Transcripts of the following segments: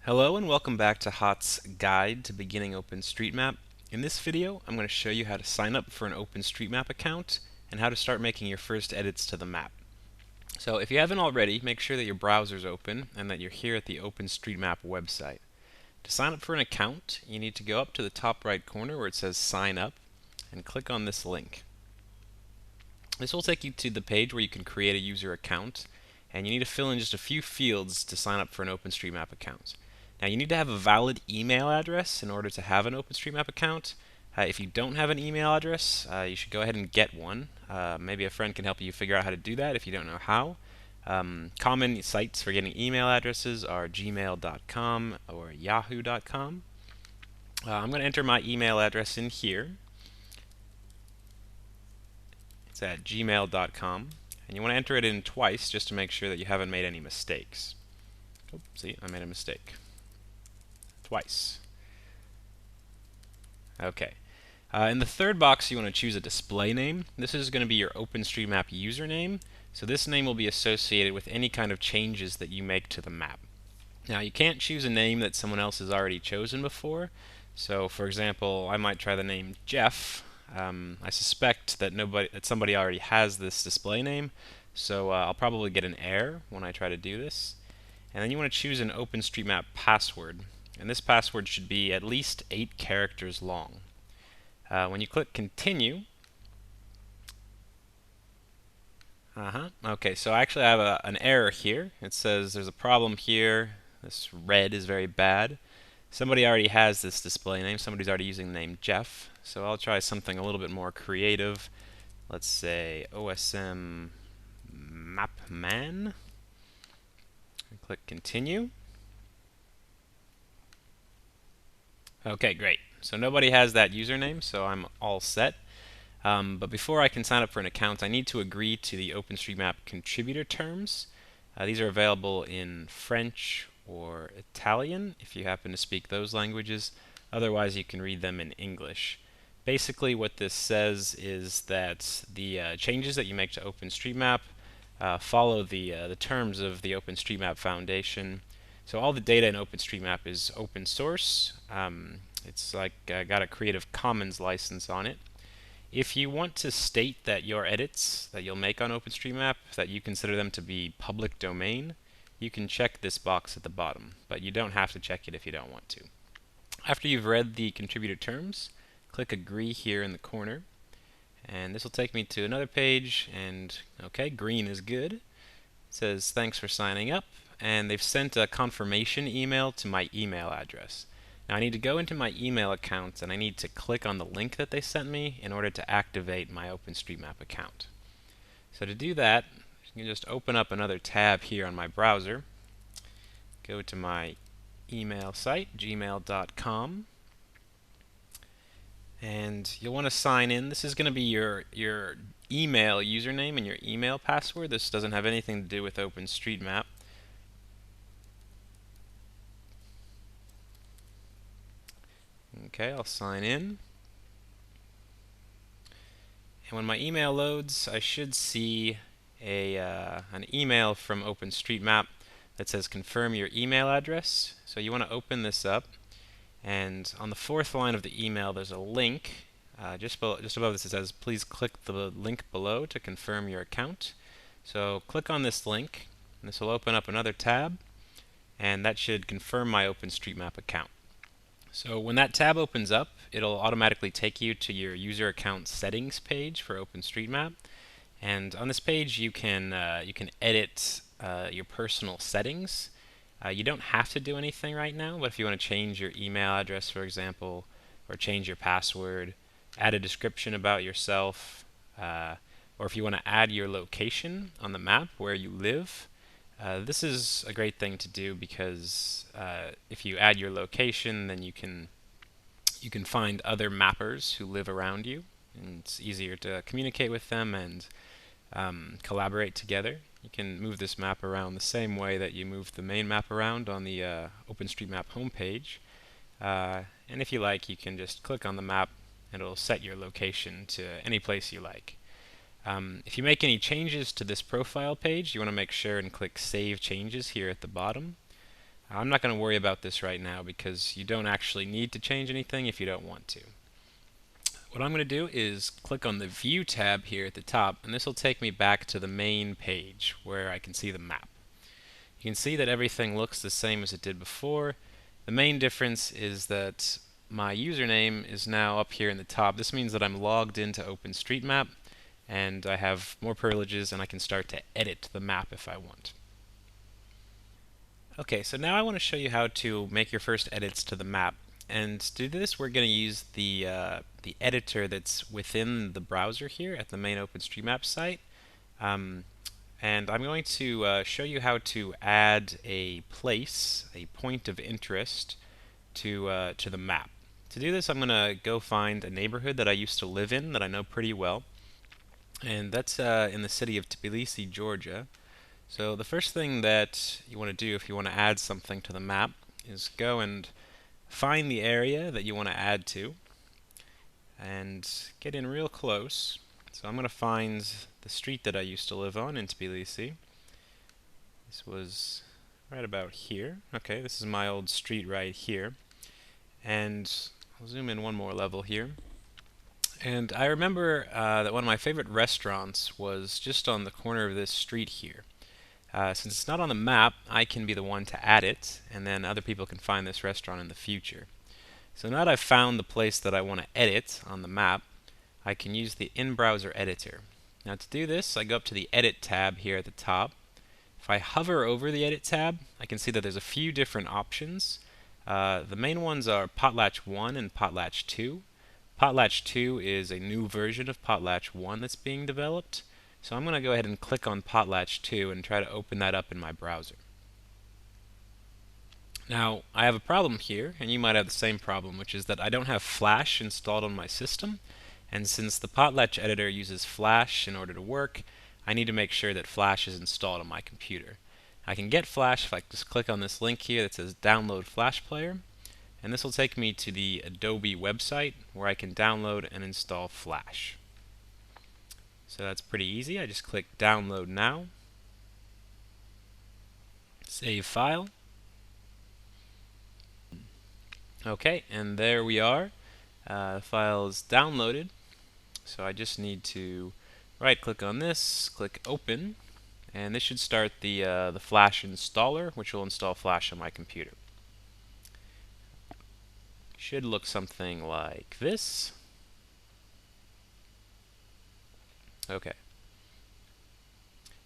Hello and welcome back to Haak's Guide to Beginning OpenStreetMap. In this video, I'm going to show you how to sign up for an OpenStreetMap account and how to start making your first edits to the map. So if you haven't already, make sure that your browser's open and that you're here at the OpenStreetMap website. To sign up for an account, you need to go up to the top right corner where it says Sign Up and click on this link. This will take you to the page where you can create a user account, and you need to fill in just a few fields to sign up for an OpenStreetMap account. Now you need to have a valid email address in order to have an OpenStreetMap account. If you don't have an email address, you should go ahead and get one. Maybe a friend can help you figure out how to do that if you don't know how. Common sites for getting email addresses are gmail.com or yahoo.com. I'm going to enter my email address in here. It's at gmail.com, and you want to enter it in twice just to make sure that you haven't made any mistakes. Oh, see, I made a mistake. Twice. Okay. In the third box, you want to choose a display name. This is going to be your OpenStreetMap username, so this name will be associated with any kind of changes that you make to the map. Now, you can't choose a name that someone else has already chosen before. So, for example, I might try the name Jeff. I suspect that somebody already has this display name, so I'll probably get an error when I try to do this. And then you want to choose an OpenStreetMap password, and this password should be at least 8 characters long. When you click Continue, okay, so actually I have an error here. It says there's a problem here. This red is very bad. Somebody already has this display name. Somebody's already using the name Jeff. So I'll try something a little bit more creative. Let's say OSM Mapman. Click Continue. Okay, great. So nobody has that username, so I'm all set. But before I can sign up for an account, I need to agree to the OpenStreetMap contributor terms. These are available in French or Italian if you happen to speak those languages. Otherwise, you can read them in English. Basically, what this says is that the changes that you make to OpenStreetMap follow the terms of the OpenStreetMap Foundation. So all the data in OpenStreetMap is open source. It's like got a Creative Commons license on it. If you want to state that your edits that you'll make on OpenStreetMap, that you consider them to be public domain, you can check this box at the bottom, but you don't have to check it if you don't want to. After you've read the contributor terms, click Agree here in the corner, and this will take me to another page, and okay, green is good. It says thanks for signing up, and they've sent a confirmation email to my email address. Now I need to go into my email account and I need to click on the link that they sent me in order to activate my OpenStreetMap account. So to do that, you can just open up another tab here on my browser, go to my email site, gmail.com, and you'll want to sign in. This is going to be your email username and your email password. This doesn't have anything to do with OpenStreetMap. Okay, I'll sign in. And when my email loads, I should see an email from OpenStreetMap that says confirm your email address. So you want to open this up, and on the fourth line of the email there's a link. Just above this it says please click the link below to confirm your account. So click on this link, and this will open up another tab, and that should confirm my OpenStreetMap account. So when that tab opens up, it'll automatically take you to your user account settings page for OpenStreetMap. And on this page, you can edit your personal settings. You don't have to do anything right now, but if you want to change your email address, for example, or change your password, add a description about yourself, or if you want to add your location on the map where you live, this is a great thing to do because if you add your location, then you can find other mappers who live around you, and it's easier to communicate with them and collaborate together. You can move this map around the same way that you move the main map around on the OpenStreetMap homepage. And if you like, you can just click on the map and it'll set your location to any place you like. If you make any changes to this profile page, you want to make sure and click Save Changes here at the bottom. I'm not going to worry about this right now because you don't actually need to change anything if you don't want to. What I'm going to do is click on the View tab here at the top, and this will take me back to the main page where I can see the map. You can see that everything looks the same as it did before. The main difference is that my username is now up here in the top. This means that I'm logged into OpenStreetMap, and I have more privileges, and I can start to edit the map if I want. Okay, so now I want to show you how to make your first edits to the map. And to do this, we're going to use the editor that's within the browser here at the main OpenStreetMap site. And I'm going to show you how to add a place, a point of interest, to the map. To do this, I'm going to go find a neighborhood that I used to live in that I know pretty well. And that's in the city of Tbilisi, Georgia. So the first thing that you want to do if you want to add something to the map is go and find the area that you want to add to and get in real close. So I'm going to find the street that I used to live on in Tbilisi. This was right about here. Okay, this is my old street right here. And I'll zoom in one more level here. And I remember that one of my favorite restaurants was just on the corner of this street here. Since it's not on the map, I can be the one to add it, and then other people can find this restaurant in the future. So now that I've found the place that I want to edit on the map, I can use the in-browser editor. Now to do this, I go up to the Edit tab here at the top. If I hover over the Edit tab, I can see that there's a few different options. The main ones are Potlatch 1 and Potlatch 2. Potlatch 2 is a new version of Potlatch 1 that's being developed. So I'm going to go ahead and click on Potlatch 2 and try to open that up in my browser. Now, I have a problem here, and you might have the same problem, which is that I don't have Flash installed on my system, and since the Potlatch editor uses Flash in order to work, I need to make sure that Flash is installed on my computer. I can get Flash if I just click on this link here that says Download Flash Player, and this will take me to the Adobe website where I can download and install Flash. So that's pretty easy. I just click Download Now, Save File. Okay, and there we are. The file is downloaded. So I just need to right-click on this, click Open, and this should start the Flash installer, which will install Flash on my computer. Should look something like this. Okay.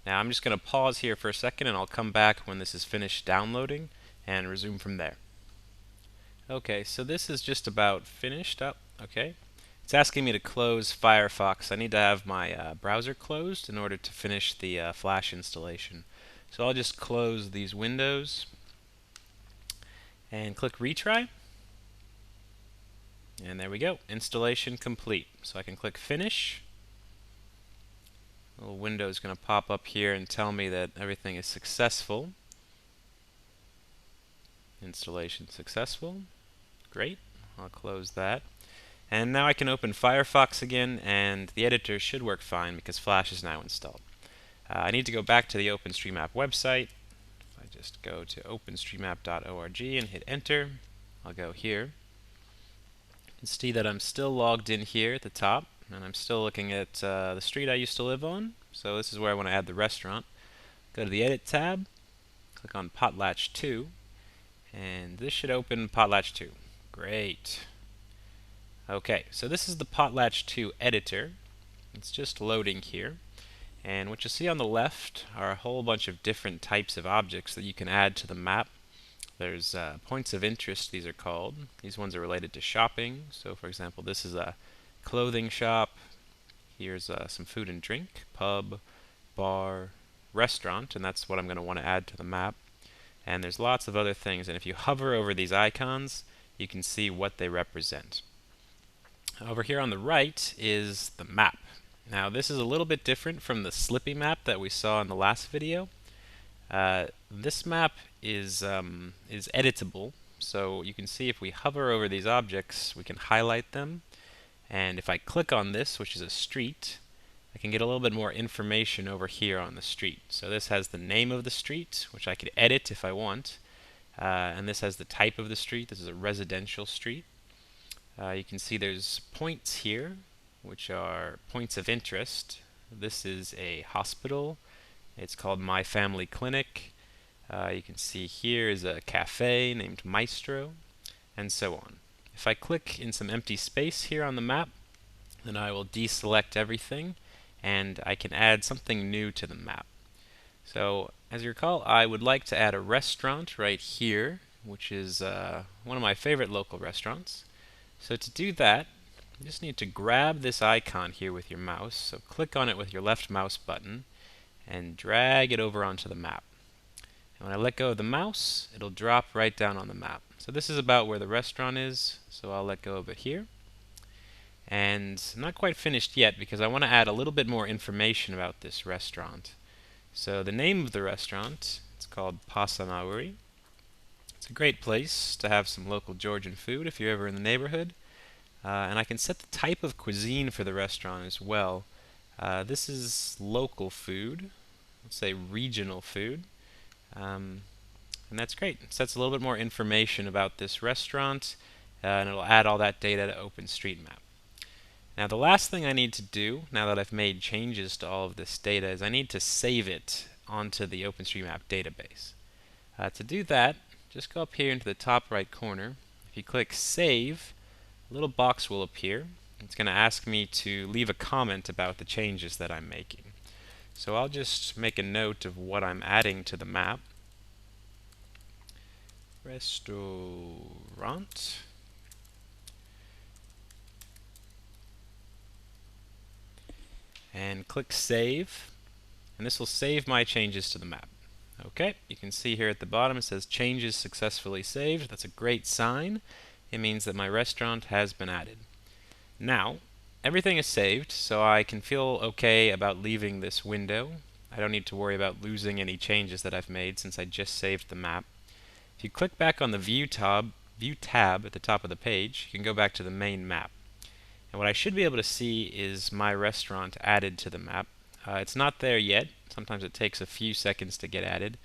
Now I'm just going to pause here for a second and I'll come back when this is finished downloading and resume from there. Okay, so this is just about finished up. Okay. It's asking me to close Firefox. I need to have my browser closed in order to finish the Flash installation. So I'll just close these windows and click Retry. And there we go. Installation complete. So I can click Finish. A little window is going to pop up here and tell me that everything is successful. Installation successful. Great. I'll close that. And now I can open Firefox again, and the editor should work fine because Flash is now installed. I need to go back to the OpenStreetMap website. If I just go to openstreetmap.org and hit Enter, I'll go here. You can see that I'm still logged in here at the top, and I'm still looking at the street I used to live on. So this is where I want to add the restaurant. Go to the Edit tab, click on Potlatch 2, and this should open Potlatch 2. Great. Okay, so this is the Potlatch 2 editor. It's just loading here. And what you'll see on the left are a whole bunch of different types of objects that you can add to the map. There's points of interest, these are called. These ones are related to shopping. So for example, this is a clothing shop. Here's some food and drink, pub, bar, restaurant, and that's what I'm going to want to add to the map. And there's lots of other things, and if you hover over these icons, you can see what they represent. Over here on the right is the map. Now this is a little bit different from the Slippy map that we saw in the last video. This map is editable, so you can see if we hover over these objects, we can highlight them. And if I click on this, which is a street, I can get a little bit more information over here on the street. So this has the name of the street, which I could edit if I want. and this has the type of the street. This is a residential street. You can see there's points here, which are points of interest. This is a hospital. It's called My Family Clinic. You can see here is a cafe named Maestro, and so on. If I click in some empty space here on the map, then I will deselect everything, and I can add something new to the map. So, as you recall, I would like to add a restaurant right here, which is one of my favorite local restaurants. So to do that, you just need to grab this icon here with your mouse. So click on it with your left mouse button and drag it over onto the map. And when I let go of the mouse, it'll drop right down on the map. So this is about where the restaurant is, so I'll let go of it here. And I'm not quite finished yet because I want to add a little bit more information about this restaurant. So the name of the restaurant, it's called Potlatch. It's a great place to have some local Georgian food if you're ever in the neighborhood. And I can set the type of cuisine for the restaurant as well. This is local food, let's say regional food. And that's great. It sets a little bit more information about this restaurant, and it'll add all that data to OpenStreetMap. Now the last thing I need to do, now that I've made changes to all of this data, is I need to save it onto the Openstreetmap database. To do that, just go up here into the top right corner. If you click Save, a little box will appear. It's going to ask me to leave a comment about the changes that I'm making. So I'll just make a note of what I'm adding to the map. Restaurant. And click Save. And this will save my changes to the map. Okay, you can see here at the bottom it says changes successfully saved. That's a great sign. It means that my restaurant has been added. Now, everything is saved, so I can feel okay about leaving this window. I don't need to worry about losing any changes that I've made since I just saved the map. If you click back on the View tab at the top of the page, you can go back to the main map. And what I should be able to see is my restaurant added to the map. It's not there yet. Sometimes it takes a few seconds to get added.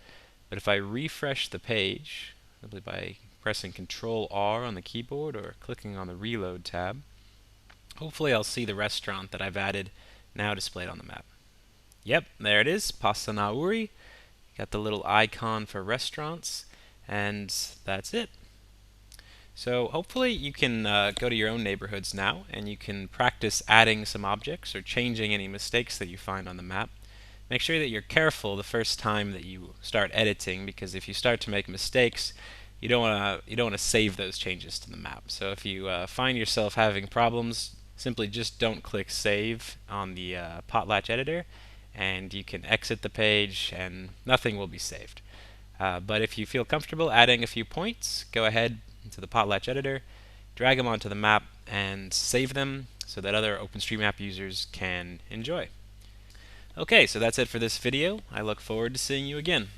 But if I refresh the page, simply by pressing Ctrl-R on the keyboard or clicking on the Reload tab, hopefully I'll see the restaurant that I've added now displayed on the map. Yep, there it is, Potlatch. Got the little icon for restaurants, and that's it. So hopefully you can go to your own neighborhoods now, and you can practice adding some objects or changing any mistakes that you find on the map. Make sure that you're careful the first time that you start editing, because if you start to make mistakes, you don't want to save those changes to the map. So if you find yourself having problems, simply just don't click Save on the Potlatch editor, and you can exit the page and nothing will be saved. But if you feel comfortable adding a few points, go ahead into the Potlatch editor, drag them onto the map, and save them so that other OpenStreetMap users can enjoy. Okay, so that's it for this video. I look forward to seeing you again.